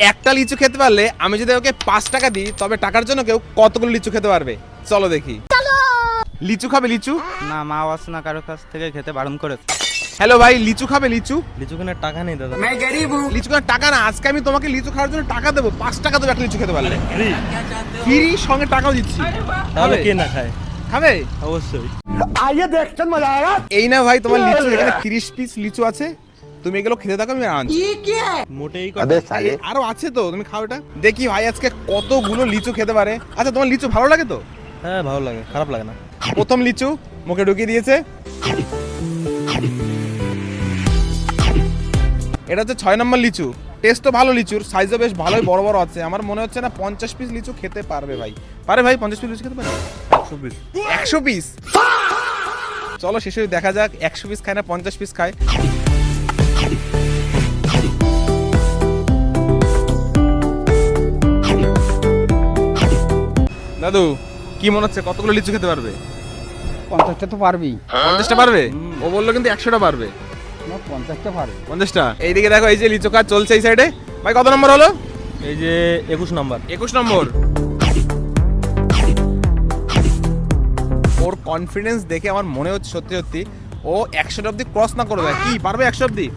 একটা লিচু খেতে পারলে আমি যদি ওকে 5 টাকা দিই তবে টাকার জন্য কেউ কতগুলো লিচু খেতে পারবে? চলো দেখি। লিচু খাবে? লিচু না, মা না কারো কাছ থেকে খেতে বারণ করেছে। হ্যালো ভাই, লিচু খাবে? লিচু লিচু কেনার টাকা নেই দাদা। লিচু কেনার টাকা না, আজকে আমি তোমাকে লিচু খাওয়ার জন্য টাকা দেবো। 5 টাকা দেবো একটা লিচু খেতে পারলে। ফ্রি সঙ্গে টাকাও দিচ্ছি। তাহলে কে না খায়? খাবে? অবশ্যই। এই না ভাই তোমার লিচু, এখানে 30 পিস লিচু আছে, তুমি এগুলো খেতে থাকো, আমি আনছি। মোটেই আরো আছে তো, তুমি খাও এটা। দেখি ভাই আজকে কতগুলো লিচু খেতে পারে। আচ্ছা তোমার লিচু ভালো লাগে তো? হ্যাঁ ভালো লাগে, খারাপ লাগে না। প্রথম লিচু মুখে ঢুকিয়ে দিয়েছে। এটা হচ্ছে 6 নম্বর লিচু। টেস্টও ভালো লিচুর, সাইজও বেশ ভালোই বড় বড় আছে। আমার মনে হচ্ছে না 50 পিস লিচু খেতে পারবে ভাই। পারে ভাই 50 পিস লিচু খেতে পারে? 100 পিস? চলো শেষে দেখা যাক 100 পিস খায় না 50 পিস খায়। দাদু কি মনে হচ্ছে কতগুলো লিচু খেতে পারবে? 50টা তো পারবি। 50টা পারবে? ও বললো কিন্তু 100টা পারবে। না, 50টা পারবি। 50টা? এইদিকে দেখো, এই যে লিচু কাজ চলছে এই সাইডে। ভাই কত নম্বর হলো? এই যে 21 নম্বর। 21 নম্বর। ওর কনফিডেন্স দেখে আমার মনে হচ্ছে সত্যি সত্যি ও 100 অব্দি ক্রস না করবে। কি পারবে 100 অব্দি?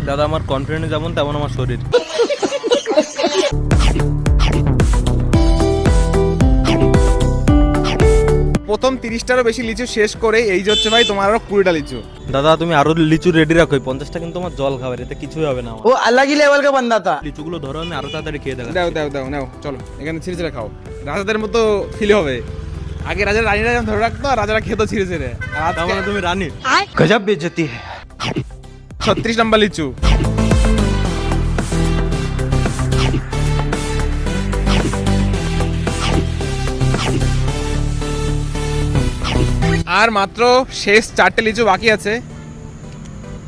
দাদা আমার কনফিডেন্স যেমন তেমন আমার শরীর। প্রথম 30টারও বেশি লিচু শেষ করে এই যে হচ্ছে ভাই তোমার আরো 20টা লিচু। দাদা তুমি আরো লিচু রেডি রাখো, 50টা কিন্তু আমার জল খাবার, এতে কিছুই হবে না। ও अलग ही लेवल का बंदा था। লিচুগুলো ধরো, আমি আরো তাড়াতাড়ি খেয়ে দেখাচ্ছি। দাও দাও দাও নাও, চলো এখানে ছিঁড়ে ছিঁড়ে খাও। রাজাদের মতো ফিল হবে। আগে রাজার রানীরা যেমন ধরে রাখতো আর রাজারা খেতো ছিঁড়ে ছিঁড়ে। আর তার মানে তুমি রানী। गजब बेइज्जती है। 36 নম্বর লিচু। আর মাত্র শেষ 4টে লিচু বাকি আছে,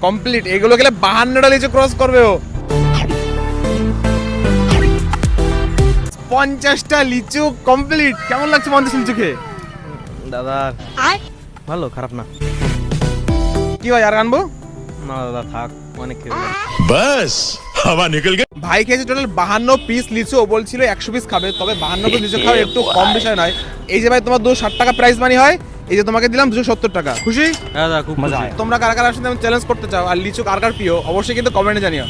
কমপ্লিট। এগুলো গেলে 52টা লিচু ক্রস করবে ও। 50টা লিচু কমপ্লিট। কেমন লাগছে 50 লিচু খেয়ে? দাদা ভালো, খারাপ না। কি ভাই আর আনবো? না দাদা থাক, অনেক খেয়ে ফেলেছি। बस हवा निकल गई। ভাই খেয়েছে টোটাল 52 পিস লিচু। ও বলছিল 100 পিস খাবে, তবে 52 পিস লিচু খাওয়া একটু কম বিষয় নয়। এই যে ভাই তোমার 260 টাকা প্রাইস মানি হয়, এই যে তোমাকে দিলাম 270 টাকা। খুশি? হ্যাঁ দাদা খুব মজা। তোমরা কারা কারা আসলে চ্যালেঞ্জ করতে চাও আর লিচু কার কার প্রিয় অবশ্যই কিন্তু কমেন্টে জানিও।